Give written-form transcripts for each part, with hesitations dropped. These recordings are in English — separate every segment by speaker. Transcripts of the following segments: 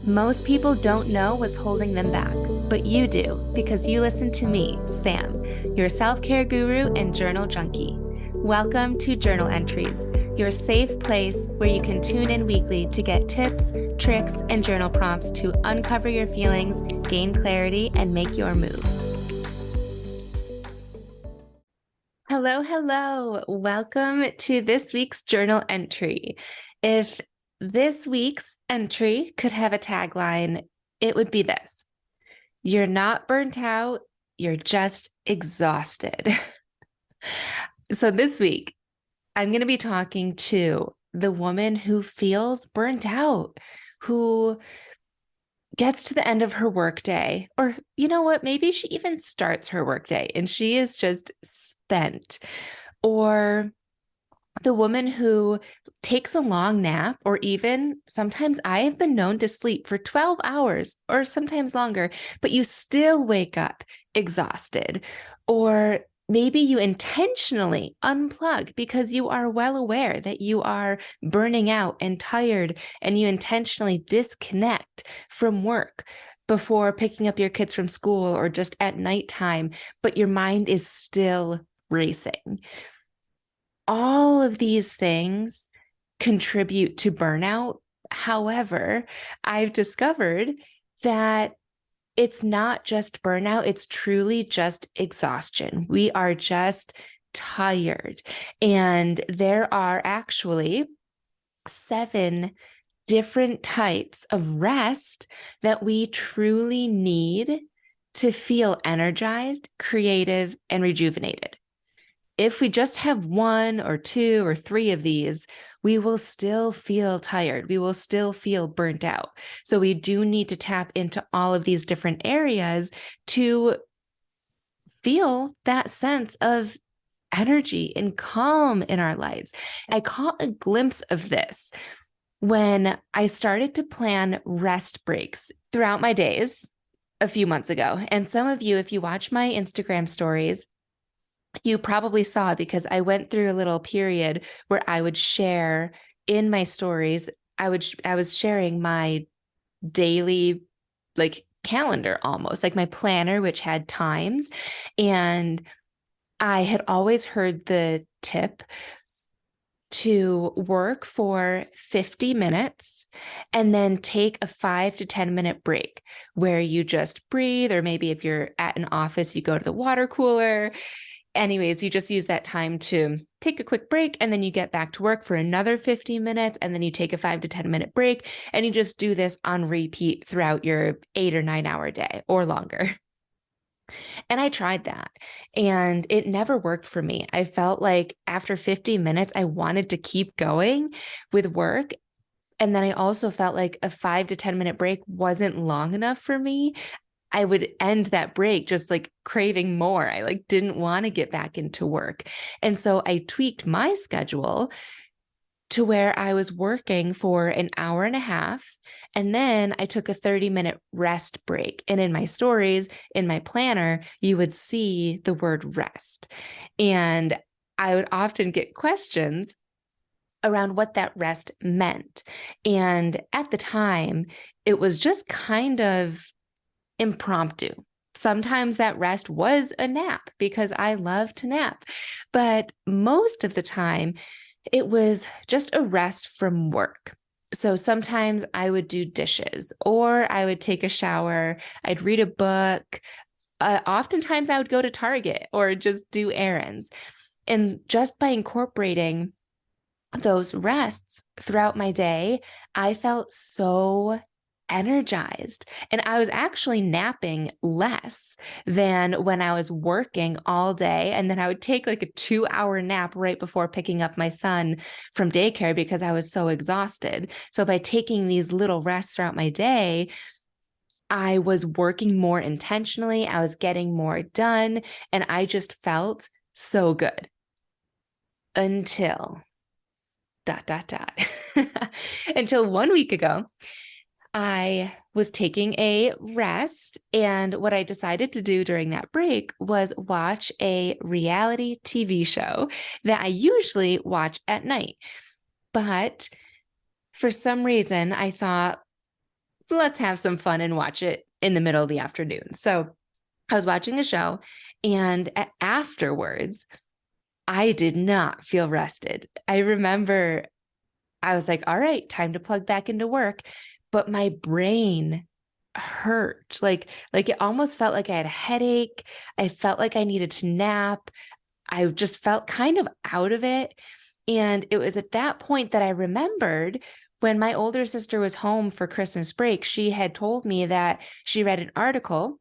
Speaker 1: Most people don't know what's holding them back, but you do because you listen to me, Sam, your self-care guru and journal junkie. Welcome to Journal Entries, your safe place where you can tune in weekly to get tips, tricks, and journal prompts to uncover your feelings, gain clarity, and make your move. Hello, hello. Welcome to this week's journal entry. If this week's entry could have a tagline, it would be this: you're not burnt out, you're just exhausted. So this week, I'm going to be talking to the woman who feels burnt out, who gets to the end of her workday, or you know what, maybe she even starts her workday and she is just spent. Or the woman who takes a long nap, or even sometimes I have been known to sleep for 12 hours or sometimes longer, but you still wake up exhausted. Or maybe you intentionally unplug because you are well aware that you are burning out and tired, and you intentionally disconnect from work before picking up your kids from school or just at nighttime, but your mind is still racing. All of these things contribute to burnout. However, I've discovered that it's not just burnout, it's truly just exhaustion. We are just tired. And there are actually 7 different types of rest that we truly need to feel energized, creative, and rejuvenated. If we just have 1 or 2 or 3 of these, we will still feel tired. We will still feel burnt out. So we do need to tap into all of these different areas to feel that sense of energy and calm in our lives. I caught a glimpse of this when I started to plan rest breaks throughout my days a few months ago. And some of you, if you watch my Instagram stories, you probably saw, because I went through a little period where I would share in my stories. I was sharing my daily calendar, almost like my planner, which had times. And I had always heard the tip to work for 50 minutes and then take a 5 to 10 minute break where you just breathe, or maybe if you're at an office, you go to the water cooler. Anyways, you just use that time to take a quick break, and then you get back to work for another 50 minutes, and then you take a 5 to 10 minute break, and you just do this on repeat throughout your 8 or 9 hour day or longer. And I tried that, and it never worked for me. I felt like after 50 minutes, I wanted to keep going with work. And then I also felt like a 5 to 10 minute break wasn't long enough for me. I would end that break just craving more. I didn't want to get back into work. And so I tweaked my schedule to where I was working for an hour and a half, and then I took a 30-minute rest break. And in my stories, in my planner, you would see the word rest. And I would often get questions around what that rest meant. And at the time, it was just kind of impromptu. Sometimes that rest was a nap because I love to nap, but most of the time it was just a rest from work. So sometimes I would do dishes, or I would take a shower, I'd read a book. Oftentimes I would go to Target or just do errands. And just by incorporating those rests throughout my day, I felt so energized. And I was actually napping less than when I was working all day. And then I would take a 2-hour nap right before picking up my son from daycare because I was so exhausted. So by taking these little rests throughout my day, I was working more intentionally. I was getting more done. And I just felt so good until ... until 1 week ago. I was taking a rest, and what I decided to do during that break was watch a reality TV show that I usually watch at night. But for some reason, I thought, let's have some fun and watch it in the middle of the afternoon. So I was watching the show, and afterwards, I did not feel rested. I remember I was like, all right, time to plug back into work. But my brain hurt. Like it almost felt like I had a headache. I felt like I needed to nap. I just felt kind of out of it. And it was at that point that I remembered when my older sister was home for Christmas break, she had told me that she read an article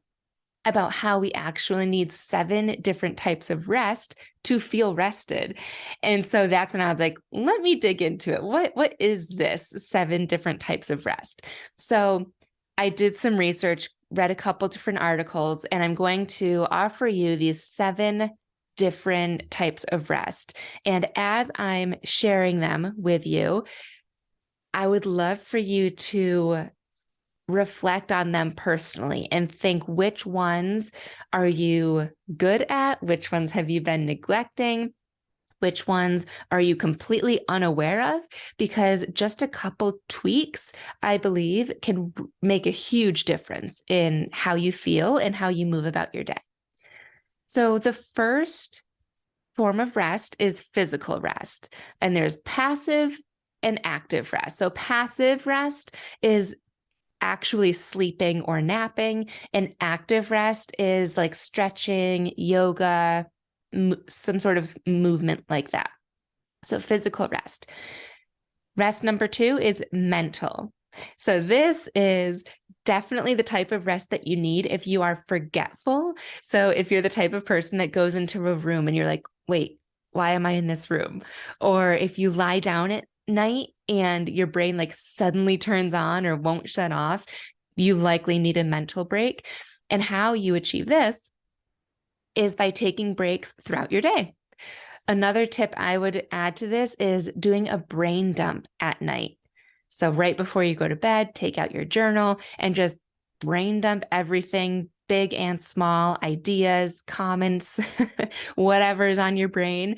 Speaker 1: about how we actually need 7 different types of rest to feel rested. And so that's when I was like, let me dig into it. What is this 7 different types of rest? So I did some research, read a couple different articles, and I'm going to offer you these 7 different types of rest. And as I'm sharing them with you, I would love for you to reflect on them personally and think, which ones are you good at? Which ones have you been neglecting? Which ones are you completely unaware of? Because just a couple tweaks, I believe, can make a huge difference in how you feel and how you move about your day. So the first form of rest is physical rest, and there's passive and active rest. So passive rest is actually sleeping or napping, and active rest is like stretching, yoga, some sort of movement like that. So physical rest. Rest number 2 is mental. So this is definitely the type of rest that you need if you are forgetful. So if you're the type of person that goes into a room and you're like, wait, why am I in this room? Or if you lie down at night and your brain like suddenly turns on or won't shut off, you likely need a mental break. And how you achieve this is by taking breaks throughout your day. Another tip I would add to this is doing a brain dump at night. So right before you go to bed, take out your journal and just brain dump everything, big and small, ideas, comments, whatever's on your brain.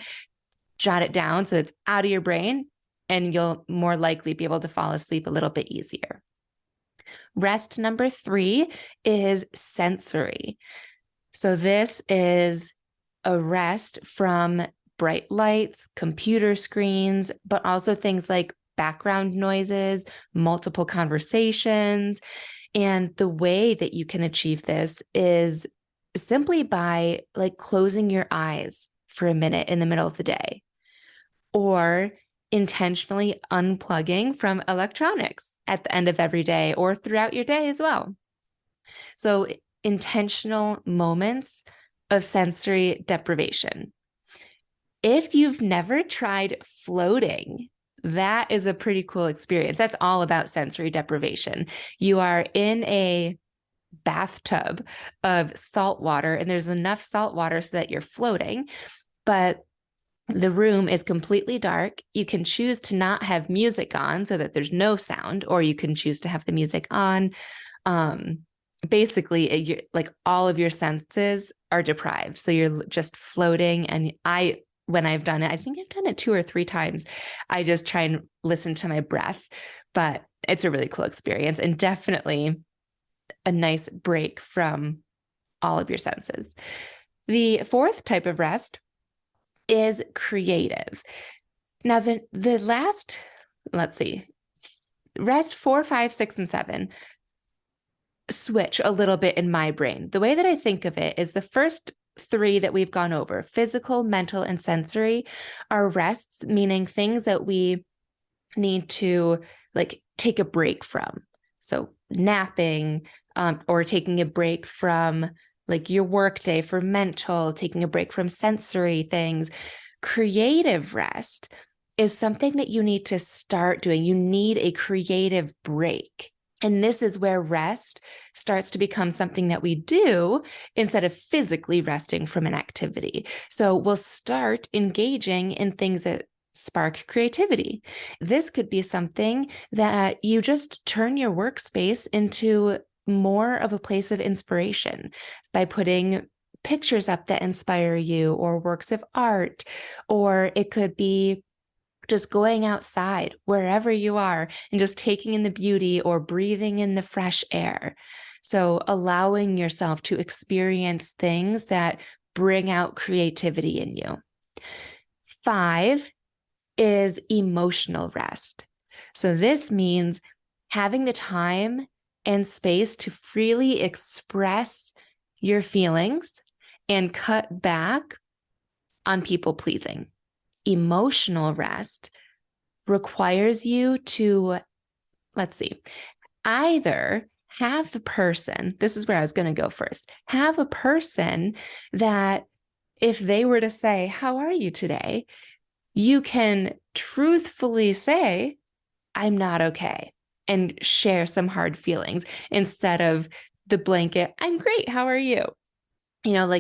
Speaker 1: Jot it down so it's out of your brain, and you'll more likely be able to fall asleep a little bit easier. Rest number 3 is sensory. So this is a rest from bright lights, computer screens, but also things like background noises, multiple conversations. And the way that you can achieve this is simply by like closing your eyes for a minute in the middle of the day, or intentionally unplugging from electronics at the end of every day or throughout your day as well. So intentional moments of sensory deprivation. If you've never tried floating, that is a pretty cool experience. That's all about sensory deprivation. You are in a bathtub of salt water, and there's enough salt water so that you're floating, but the room is completely dark. You can choose to not have music on so that there's no sound, or you can choose to have the music on. Basically, like all of your senses are deprived. So you're just floating. And when I've done it, I think I've done it 2 or 3 times. I just try and listen to my breath, but it's a really cool experience and definitely a nice break from all of your senses. The 4th type of rest is creative. Now, the last, let's see, rest 4, 5, 6, and 7 switch a little bit in my brain. The way that I think of it is the first 3 that we've gone over, physical, mental, and sensory, are rests, meaning things that we need to like take a break from. So napping, or taking a break from like your work day for mental, taking a break from sensory things. Creative rest is something that you need to start doing. You need a creative break. And this is where rest starts to become something that we do instead of physically resting from an activity. So we'll start engaging in things that spark creativity. This could be something that you just turn your workspace into more of a place of inspiration by putting pictures up that inspire you, or works of art, or it could be just going outside wherever you are and just taking in the beauty or breathing in the fresh air. So allowing yourself to experience things that bring out creativity in you. 5 is emotional rest. So this means having the time and space to freely express your feelings and cut back on people pleasing. Emotional rest requires you to, either have the person, this is where I was going to go first, have a person that if they were to say, "How are you today?" you can truthfully say, "I'm not okay," and share some hard feelings instead of the blanket, "I'm great, how are you?"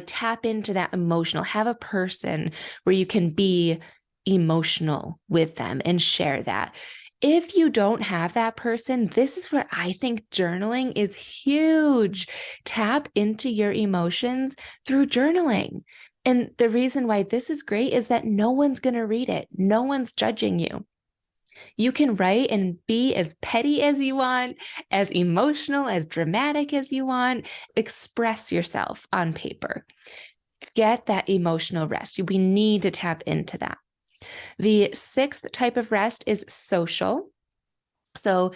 Speaker 1: Tap into that emotional, have a person where you can be emotional with them and share that. If you don't have that person, this is where I think journaling is huge. Tap into your emotions through journaling. And the reason why this is great is that no one's going to read it. No one's judging you. You can write and be as petty as you want, as emotional, as dramatic as you want. Express yourself on paper. Get that emotional rest. We need to tap into that. The 6th type of rest is social. So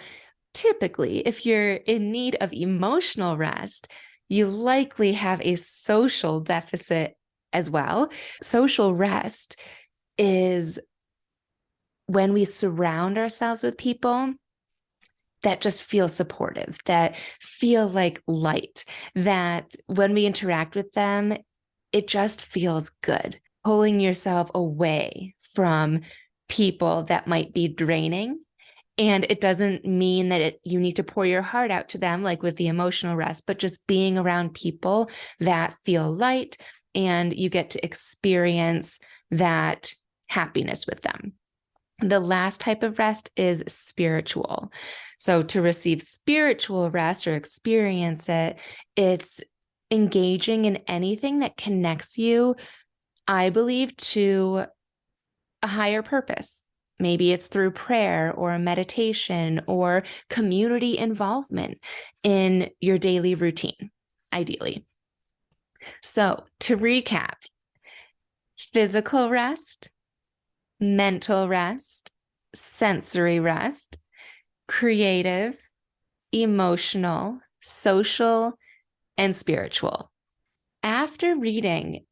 Speaker 1: typically, if you're in need of emotional rest, you likely have a social deficit as well. Social rest is when we surround ourselves with people that just feel supportive, that feel like light, that when we interact with them, it just feels good. Pulling yourself away from people that might be draining. And it doesn't mean that you need to pour your heart out to them, like with the emotional rest, but just being around people that feel light and you get to experience that happiness with them. The last type of rest is spiritual. So to receive spiritual rest or experience it, it's engaging in anything that connects you, I believe, to a higher purpose. Maybe it's through prayer or meditation or community involvement in your daily routine, ideally. So to recap, physical rest, mental rest, sensory rest, creative, emotional, social, and spiritual. After reading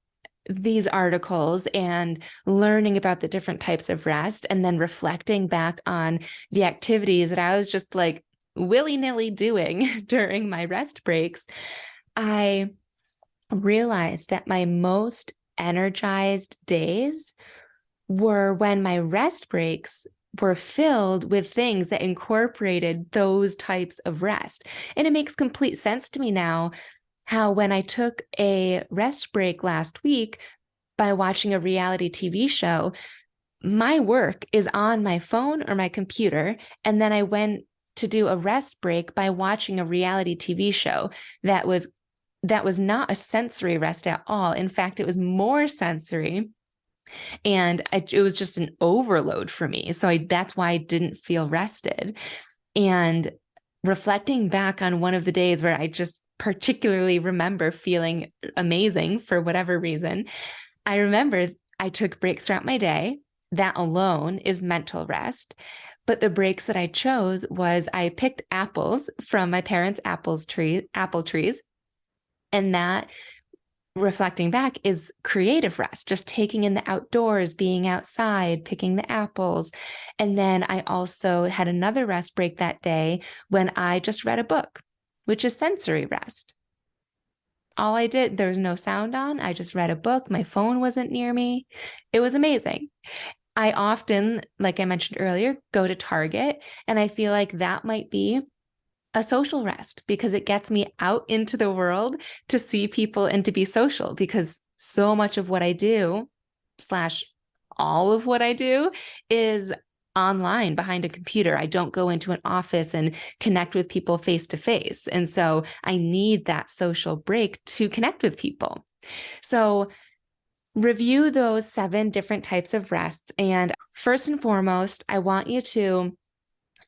Speaker 1: these articles and learning about the different types of rest and then reflecting back on the activities that I was just like willy-nilly doing during my rest breaks, I realized that my most energized days were when my rest breaks were filled with things that incorporated those types of rest. And it makes complete sense to me now how when I took a rest break last week by watching a reality TV show, my work is on my phone or my computer. And then I went to do a rest break by watching a reality TV show that was not a sensory rest at all. In fact, it was more sensory. And it was just an overload for me. So that's why I didn't feel rested. And reflecting back on one of the days where I just particularly remember feeling amazing for whatever reason, I remember I took breaks throughout my day. That alone is mental rest. But the breaks that I chose was I picked apples from my parents' apple trees. And that, reflecting back, is creative rest, just taking in the outdoors, being outside, picking the apples. And then I also had another rest break that day when I just read a book, which is sensory rest. All I did, there was no sound on. I just read a book. My phone wasn't near me. It was amazing. I often, like I mentioned earlier, go to Target, and I feel like that might be a social rest because it gets me out into the world to see people and to be social, because so much of what I do / all of what I do is online behind a computer. I don't go into an office and connect with people face to face. And so I need that social break to connect with people. So Review those 7 different types of rests. And first and foremost, I want you to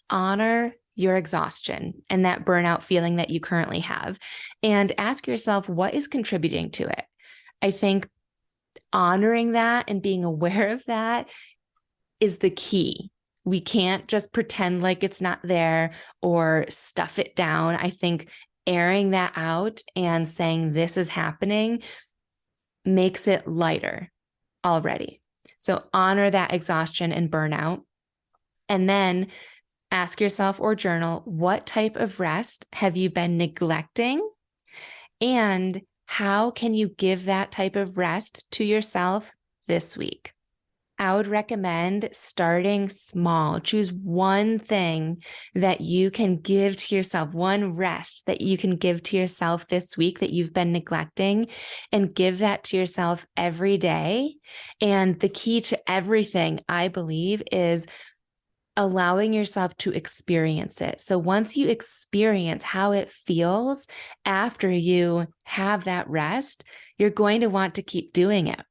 Speaker 1: honor your exhaustion and that burnout feeling that you currently have, and ask yourself what is contributing to it. I think honoring that and being aware of that is the key. We can't just pretend like it's not there or stuff it down. I think airing that out and saying this is happening makes it lighter already. So honor that exhaustion and burnout. And then ask yourself or journal, what type of rest have you been neglecting? And how can you give that type of rest to yourself this week? I would recommend starting small. Choose one thing that you can give to yourself, one rest that you can give to yourself this week that you've been neglecting, and give that to yourself every day. And the key to everything, I believe, is allowing yourself to experience it. So once you experience how it feels after you have that rest, you're going to want to keep doing it.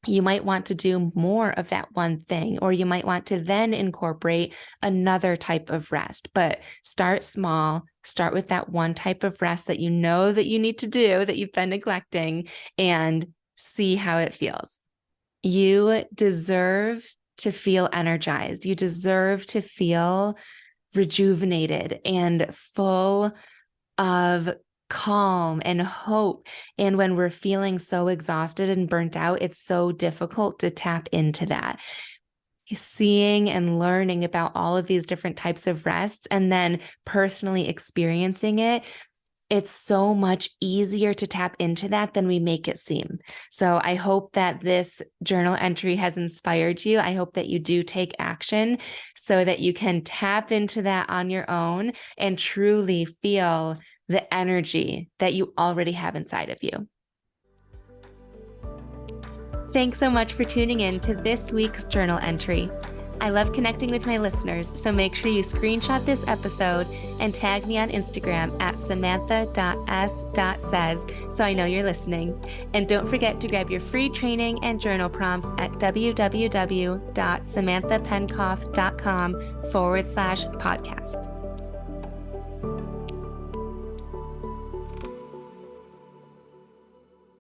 Speaker 1: You might want to do more of that one thing, or you might want to then incorporate another type of rest. But start small, start with that one type of rest that you know that you need to do, that you've been neglecting, and see how it feels. You deserve to feel energized. You deserve to feel rejuvenated and full of calm and hope. And when we're feeling so exhausted and burnt out, it's so difficult to tap into that. Seeing and learning about all of these different types of rests and then personally experiencing it, it's so much easier to tap into that than we make it seem. So I hope that this journal entry has inspired you. I hope that you do take action so that you can tap into that on your own and truly feel the energy that you already have inside of you. Thanks so much for tuning in to this week's journal entry. I love connecting with my listeners, so make sure you screenshot this episode and tag me on Instagram at samantha.s.says so I know you're listening. And don't forget to grab your free training and journal prompts at www.samanthapenkoff.com/podcast.